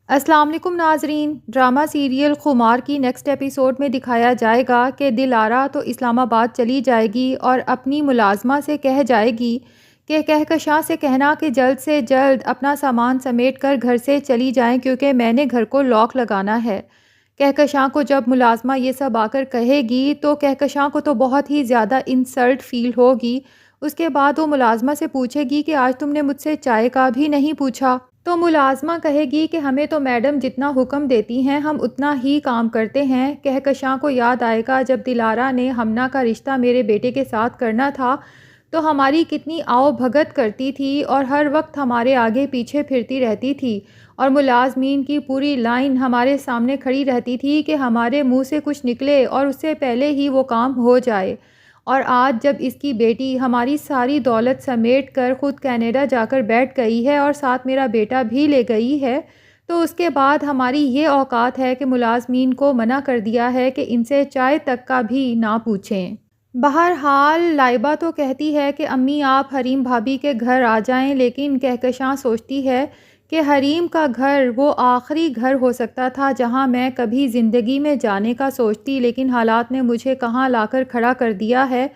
السلام علیکم ناظرین، ڈرامہ سیریل خمار کی نیکسٹ ایپیسوڈ میں دکھایا جائے گا کہ دلارا تو اسلام آباد چلی جائے گی اور اپنی ملازمہ سے کہہ جائے گی کہ کہکشاں سے کہنا کہ جلد سے جلد اپنا سامان سمیٹ کر گھر سے چلی جائیں کیونکہ میں نے گھر کو لاک لگانا ہے۔ کہکشاں کو جب ملازمہ یہ سب آ کر کہے گی تو کہکشاں کو تو بہت ہی زیادہ انسلٹ فیل ہوگی۔ اس کے بعد وہ ملازمہ سے پوچھے گی کہ آج تم نے مجھ سے چائے کا بھی نہیں پوچھا، تو ملازمہ کہے گی کہ ہمیں تو میڈم جتنا حکم دیتی ہیں ہم اتنا ہی کام کرتے ہیں۔ کہکشاں کو یاد آئے گا جب دلارا نے ہمنا کا رشتہ میرے بیٹے کے ساتھ کرنا تھا تو ہماری کتنی آؤ بھگت کرتی تھی اور ہر وقت ہمارے آگے پیچھے پھرتی رہتی تھی، اور ملازمین کی پوری لائن ہمارے سامنے کھڑی رہتی تھی کہ ہمارے منہ سے کچھ نکلے اور اس سے پہلے ہی وہ کام ہو جائے۔ اور آج جب اس کی بیٹی ہماری ساری دولت سمیٹ کر خود کینیڈا جا کر بیٹھ گئی ہے اور ساتھ میرا بیٹا بھی لے گئی ہے، تو اس کے بعد ہماری یہ اوقات ہے کہ ملازمین کو منع کر دیا ہے کہ ان سے چائے تک کا بھی نہ پوچھیں۔ بہرحال لائبہ تو کہتی ہے کہ امی آپ حریم بھابھی کے گھر آ جائیں، لیکن کہکشاں سوچتی ہے کہ حریم کا گھر وہ آخری گھر ہو سکتا تھا جہاں میں کبھی زندگی میں جانے کا سوچتی، لیکن حالات نے مجھے کہاں لا کر کھڑا کر دیا ہے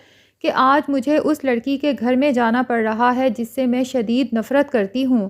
کہ آج مجھے اس لڑکی کے گھر میں جانا پڑ رہا ہے جس سے میں شدید نفرت کرتی ہوں،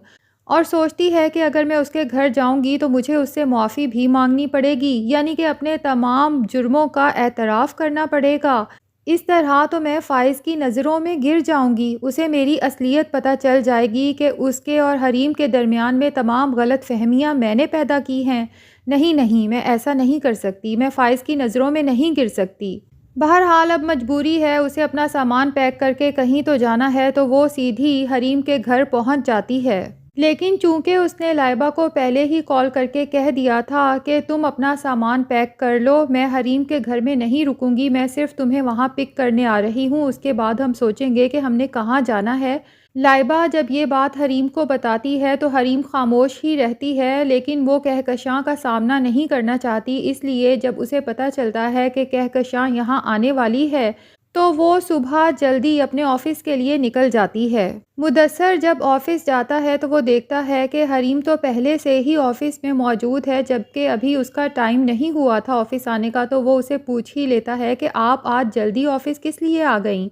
اور سوچتی ہے کہ اگر میں اس کے گھر جاؤں گی تو مجھے اس سے معافی بھی مانگنی پڑے گی، یعنی کہ اپنے تمام جرموں کا اعتراف کرنا پڑے گا۔ اس طرح تو میں فائز کی نظروں میں گر جاؤں گی، اسے میری اصلیت پتہ چل جائے گی کہ اس کے اور حریم کے درمیان میں تمام غلط فہمیاں میں نے پیدا کی ہیں۔ نہیں، میں ایسا نہیں کر سکتی، میں فائز کی نظروں میں نہیں گر سکتی۔ بہرحال اب مجبوری ہے، اسے اپنا سامان پیک کر کے کہیں تو جانا ہے، تو وہ سیدھی حریم کے گھر پہنچ جاتی ہے۔ لیکن چونکہ اس نے لائبہ کو پہلے ہی کال کر کے کہہ دیا تھا کہ تم اپنا سامان پیک کر لو، میں حریم کے گھر میں نہیں رکوں گی، میں صرف تمہیں وہاں پک کرنے آ رہی ہوں، اس کے بعد ہم سوچیں گے کہ ہم نے کہاں جانا ہے۔ لائبہ جب یہ بات حریم کو بتاتی ہے تو حریم خاموش ہی رہتی ہے، لیکن وہ کہکشاں کا سامنا نہیں کرنا چاہتی، اس لیے جب اسے پتہ چلتا ہے کہ کہکشاں یہاں آنے والی ہے تو وہ صبح جلدی اپنے آفس کے لیے نکل جاتی ہے۔ مدثر جب آفس جاتا ہے تو وہ دیکھتا ہے کہ حریم تو پہلے سے ہی آفس میں موجود ہے، جبکہ ابھی اس کا ٹائم نہیں ہوا تھا آفس آنے کا، تو وہ اسے پوچھ ہی لیتا ہے کہ آپ آج جلدی آفس کس لیے آ گئیں؟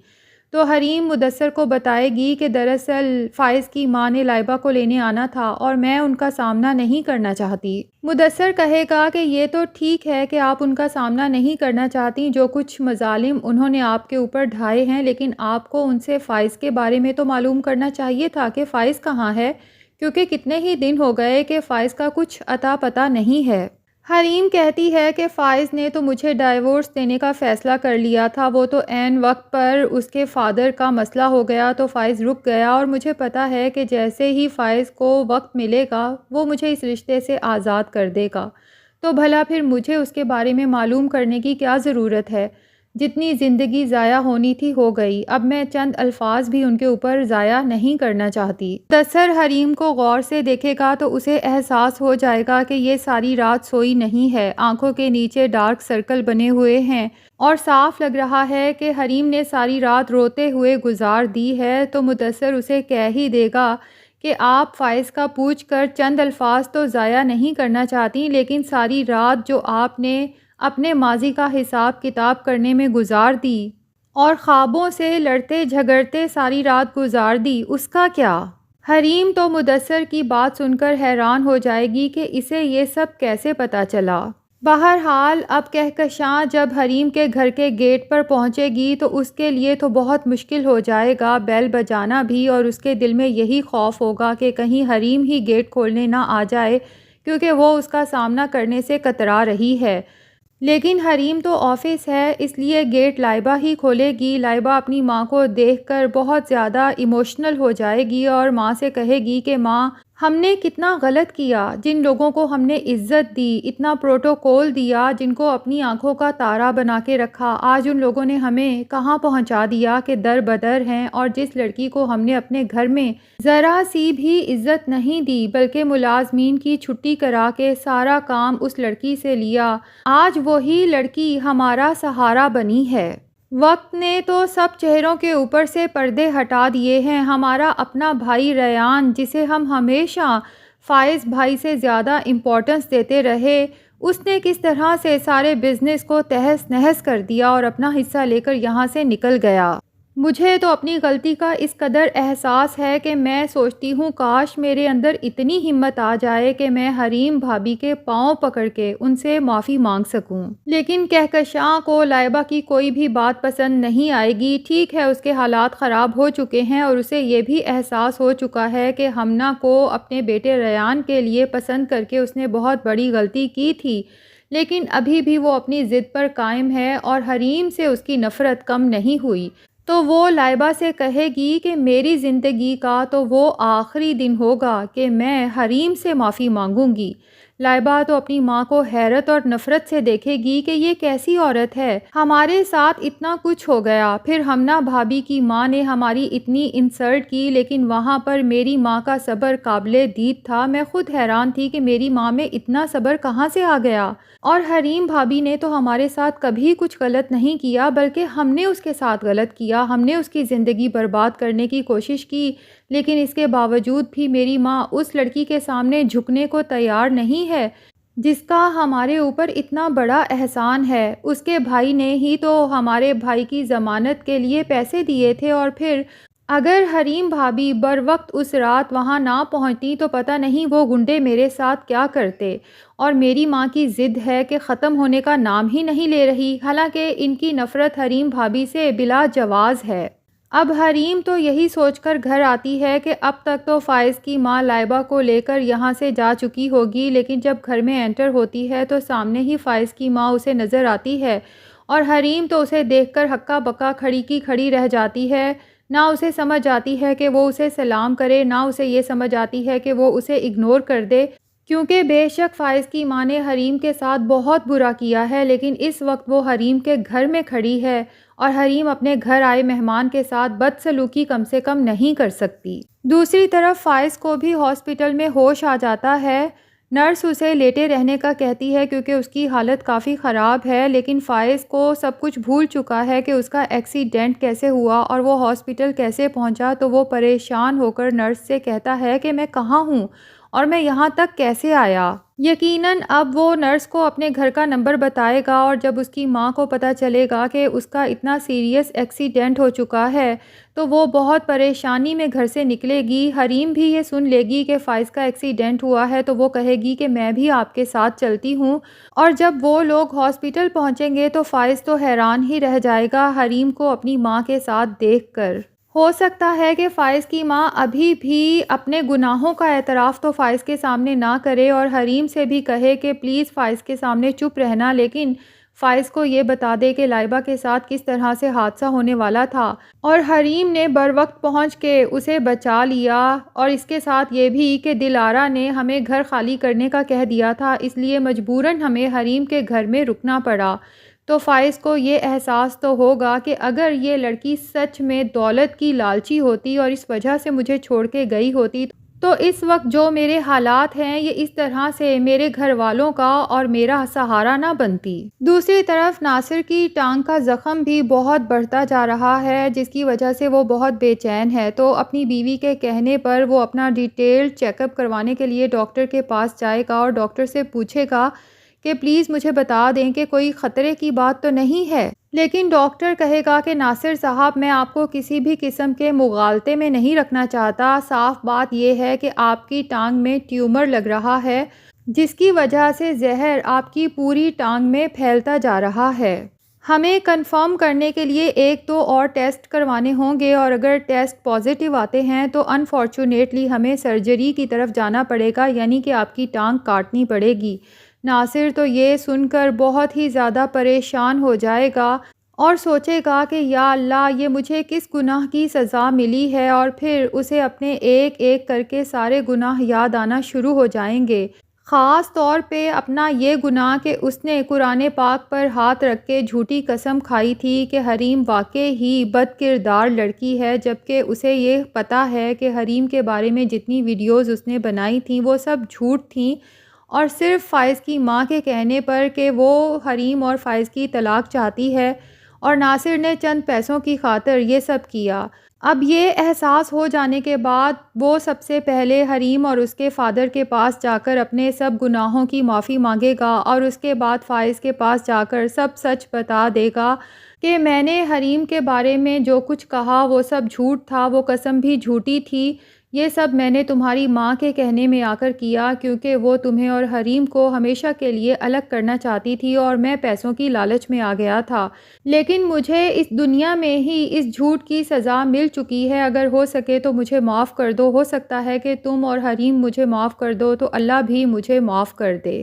تو حریم مدثر کو بتائے گی کہ دراصل فائز کی ماں نے لائبہ کو لینے آنا تھا اور میں ان کا سامنا نہیں کرنا چاہتی۔ مدثر کہے گا کہ یہ تو ٹھیک ہے کہ آپ ان کا سامنا نہیں کرنا چاہتی، جو کچھ مظالم انہوں نے آپ کے اوپر ڈھائے ہیں، لیکن آپ کو ان سے فائز کے بارے میں تو معلوم کرنا چاہیے تھا کہ فائز کہاں ہے، کیونکہ کتنے ہی دن ہو گئے کہ فائز کا کچھ اتا پتہ نہیں ہے۔ حریم کہتی ہے کہ فائز نے تو مجھے ڈائیورس دینے کا فیصلہ کر لیا تھا، وہ تو عین وقت پر اس کے فادر کا مسئلہ ہو گیا تو فائز رک گیا، اور مجھے پتا ہے کہ جیسے ہی فائز کو وقت ملے گا وہ مجھے اس رشتے سے آزاد کر دے گا، تو بھلا پھر مجھے اس کے بارے میں معلوم کرنے کی کیا ضرورت ہے؟ جتنی زندگی ضائع ہونی تھی ہو گئی، اب میں چند الفاظ بھی ان کے اوپر ضائع نہیں کرنا چاہتی۔ مدثر حریم کو غور سے دیکھے گا تو اسے احساس ہو جائے گا کہ یہ ساری رات سوئی نہیں ہے، آنکھوں کے نیچے ڈارک سرکل بنے ہوئے ہیں اور صاف لگ رہا ہے کہ حریم نے ساری رات روتے ہوئے گزار دی ہے، تو مدثر اسے کہہ ہی دے گا کہ آپ فائز کا پوچھ کر چند الفاظ تو ضائع نہیں کرنا چاہتی، لیکن ساری رات جو آپ نے اپنے ماضی کا حساب کتاب کرنے میں گزار دی اور خوابوں سے لڑتے جھگڑتے ساری رات گزار دی، اس کا کیا؟ حریم تو مدثر کی بات سن کر حیران ہو جائے گی کہ اسے یہ سب کیسے پتہ چلا۔ بہرحال اب کہکشاں جب حریم کے گھر کے گیٹ پر پہنچے گی تو اس کے لیے تو بہت مشکل ہو جائے گا بیل بجانا بھی، اور اس کے دل میں یہی خوف ہوگا کہ کہیں حریم ہی گیٹ کھولنے نہ آ جائے، کیونکہ وہ اس کا سامنا کرنے سے کترا رہی ہے۔ لیکن حریم تو آفس ہے، اس لیے گیٹ لائبہ ہی کھولے گی۔ لائبہ اپنی ماں کو دیکھ کر بہت زیادہ ایموشنل ہو جائے گی اور ماں سے کہے گی کہ ماں، ہم نے کتنا غلط کیا، جن لوگوں کو ہم نے عزت دی، اتنا پروٹوکول دیا، جن کو اپنی آنکھوں کا تارا بنا کے رکھا، آج ان لوگوں نے ہمیں کہاں پہنچا دیا کہ در بدر ہیں، اور جس لڑکی کو ہم نے اپنے گھر میں ذرا سی بھی عزت نہیں دی بلکہ ملازمین کی چھٹی کرا کے سارا کام اس لڑکی سے لیا، آج وہی لڑکی ہمارا سہارا بنی ہے۔ وقت نے تو سب چہروں کے اوپر سے پردے ہٹا دیے ہیں، ہمارا اپنا بھائی ریان جسے ہم ہمیشہ فائز بھائی سے زیادہ امپورٹنس دیتے رہے، اس نے کس طرح سے سارے بزنس کو تہس نہس کر دیا اور اپنا حصہ لے کر یہاں سے نکل گیا۔ مجھے تو اپنی غلطی کا اس قدر احساس ہے کہ میں سوچتی ہوں کاش میرے اندر اتنی ہمت آ جائے کہ میں حریم بھابی کے پاؤں پکڑ کے ان سے معافی مانگ سکوں، لیکن کہکشاں کو لائبہ کی کوئی بھی بات پسند نہیں آئے گی۔ ٹھیک ہے، اس کے حالات خراب ہو چکے ہیں اور اسے یہ بھی احساس ہو چکا ہے کہ ہمنا کو اپنے بیٹے ریان کے لیے پسند کر کے اس نے بہت بڑی غلطی کی تھی، لیکن ابھی بھی وہ اپنی ضد پر قائم ہے اور حریم سے اس کی نفرت کم نہیں ہوئی۔ تو وہ لائبہ سے کہے گی کہ میری زندگی کا تو وہ آخری دن ہوگا کہ میں حریم سے معافی مانگوں گی۔ لائبہ تو اپنی ماں کو حیرت اور نفرت سے دیکھے گی کہ یہ کیسی عورت ہے، ہمارے ساتھ اتنا کچھ ہو گیا، پھر ہمنا بھابی کی ماں نے ہماری اتنی انسلٹ کی، لیکن وہاں پر میری ماں کا صبر قابل دید تھا۔ میں خود حیران تھی کہ میری ماں میں اتنا صبر کہاں سے آ گیا، اور حریم بھابی نے تو ہمارے ساتھ کبھی کچھ غلط نہیں کیا، بلکہ ہم نے اس کے ساتھ غلط کیا، ہم نے اس کی زندگی برباد کرنے کی کوشش کی، لیکن اس کے باوجود بھی میری ماں اس لڑکی کے سامنے جھکنے کو تیار نہیں ہے جس کا ہمارے اوپر اتنا بڑا احسان ہے۔ اس کے بھائی نے ہی تو ہمارے بھائی کی ضمانت کے لیے پیسے دیے تھے، اور پھر اگر حریم بھابی بروقت اس رات وہاں نہ پہنچتی تو پتہ نہیں وہ گنڈے میرے ساتھ کیا کرتے۔ اور میری ماں کی ضد ہے کہ ختم ہونے کا نام ہی نہیں لے رہی، حالانکہ ان کی نفرت حریم بھابی سے بلا جواز ہے۔ اب حریم تو یہی سوچ کر گھر آتی ہے کہ اب تک تو فائز کی ماں لائبہ کو لے کر یہاں سے جا چکی ہوگی، لیکن جب گھر میں انٹر ہوتی ہے تو سامنے ہی فائز کی ماں اسے نظر آتی ہے، اور حریم تو اسے دیکھ کر ہکا بکا کھڑی کی کھڑی رہ جاتی ہے۔ نہ اسے سمجھ آتی ہے کہ وہ اسے سلام کرے، نہ اسے یہ سمجھ آتی ہے کہ وہ اسے اگنور کر دے، کیونکہ بے شک فائز کی ماں نے حریم کے ساتھ بہت برا کیا ہے، لیکن اس وقت وہ حریم کے گھر میں کھڑی ہے اور حریم اپنے گھر آئے مہمان کے ساتھ بدسلوکی کم سے کم نہیں کر سکتی۔ دوسری طرف فائز کو بھی ہاسپٹل میں ہوش آ جاتا ہے۔ نرس اسے لیٹے رہنے کا کہتی ہے کیونکہ اس کی حالت کافی خراب ہے، لیکن فائز کو سب کچھ بھول چکا ہے کہ اس کا ایکسیڈنٹ کیسے ہوا اور وہ ہاسپٹل کیسے پہنچا، تو وہ پریشان ہو کر نرس سے کہتا ہے کہ میں کہاں ہوں اور میں یہاں تک کیسے آیا۔ یقیناً اب وہ نرس کو اپنے گھر کا نمبر بتائے گا، اور جب اس کی ماں کو پتہ چلے گا کہ اس کا اتنا سیریس ایکسیڈنٹ ہو چکا ہے تو وہ بہت پریشانی میں گھر سے نکلے گی۔ حریم بھی یہ سن لے گی کہ فائز کا ایکسیڈنٹ ہوا ہے تو وہ کہے گی کہ میں بھی آپ کے ساتھ چلتی ہوں، اور جب وہ لوگ ہاسپٹل پہنچیں گے تو فائز تو حیران ہی رہ جائے گا حریم کو اپنی ماں کے ساتھ دیکھ کر۔ ہو سکتا ہے کہ فائز کی ماں ابھی بھی اپنے گناہوں کا اعتراف تو فائز کے سامنے نہ کرے اور حریم سے بھی کہے کہ پلیز فائز کے سامنے چپ رہنا، لیکن فائز کو یہ بتا دے کہ لائبہ کے ساتھ کس طرح سے حادثہ ہونے والا تھا اور حریم نے بروقت پہنچ کے اسے بچا لیا، اور اس کے ساتھ یہ بھی کہ دلارہ نے ہمیں گھر خالی کرنے کا کہہ دیا تھا، اس لیے مجبوراً ہمیں حریم کے گھر میں رکنا پڑا۔ تو فائز کو یہ احساس تو ہوگا کہ اگر یہ لڑکی سچ میں دولت کی لالچی ہوتی اور اس وجہ سے مجھے چھوڑ کے گئی ہوتی تو اس وقت جو میرے حالات ہیں یہ اس طرح سے میرے گھر والوں کا اور میرا سہارا نہ بنتی۔ دوسری طرف ناصر کی ٹانگ کا زخم بھی بہت بڑھتا جا رہا ہے، جس کی وجہ سے وہ بہت بے چین ہے، تو اپنی بیوی کے کہنے پر وہ اپنا ڈیٹیل چیک اپ کروانے کے لیے ڈاکٹر کے پاس جائے گا اور ڈاکٹر سے پوچھے گا کہ پلیز مجھے بتا دیں کہ کوئی خطرے کی بات تو نہیں ہے، لیکن ڈاکٹر کہے گا کہ ناصر صاحب میں آپ کو کسی بھی قسم کے مغالطے میں نہیں رکھنا چاہتا، صاف بات یہ ہے کہ آپ کی ٹانگ میں ٹیومر لگ رہا ہے جس کی وجہ سے زہر آپ کی پوری ٹانگ میں پھیلتا جا رہا ہے۔ ہمیں کنفرم کرنے کے لیے ایک دو اور ٹیسٹ کروانے ہوں گے، اور اگر ٹیسٹ پازیٹیو آتے ہیں تو انفارچونیٹلی ہمیں سرجری کی طرف جانا پڑے گا، یعنی کہ آپ کی ٹانگ کاٹنی پڑے گی۔ ناصر تو یہ سن کر بہت ہی زیادہ پریشان ہو جائے گا اور سوچے گا کہ یا اللہ یہ مجھے کس گناہ کی سزا ملی ہے، اور پھر اسے اپنے ایک ایک کر کے سارے گناہ یاد آنا شروع ہو جائیں گے، خاص طور پہ اپنا یہ گناہ کہ اس نے قرآن پاک پر ہاتھ رکھ کے جھوٹی قسم کھائی تھی کہ حریم واقعی ہی بد کردار لڑکی ہے، جبکہ اسے یہ پتہ ہے کہ حریم کے بارے میں جتنی ویڈیوز اس نے بنائی تھیں وہ سب جھوٹ تھیں، اور صرف فائز کی ماں کے کہنے پر کہ وہ حریم اور فائز کی طلاق چاہتی ہے، اور ناصر نے چند پیسوں کی خاطر یہ سب کیا۔ اب یہ احساس ہو جانے کے بعد وہ سب سے پہلے حریم اور اس کے فادر کے پاس جا کر اپنے سب گناہوں کی معافی مانگے گا، اور اس کے بعد فائز کے پاس جا کر سب سچ بتا دے گا کہ میں نے حریم کے بارے میں جو کچھ کہا وہ سب جھوٹ تھا، وہ قسم بھی جھوٹی تھی، یہ سب میں نے تمہاری ماں کے کہنے میں آ کر کیا، کیونکہ وہ تمہیں اور حریم کو ہمیشہ کے لیے الگ کرنا چاہتی تھی اور میں پیسوں کی لالچ میں آ گیا تھا، لیکن مجھے اس دنیا میں ہی اس جھوٹ کی سزا مل چکی ہے، اگر ہو سکے تو مجھے معاف کر دو، ہو سکتا ہے کہ تم اور حریم مجھے معاف کر دو تو اللہ بھی مجھے معاف کر دے۔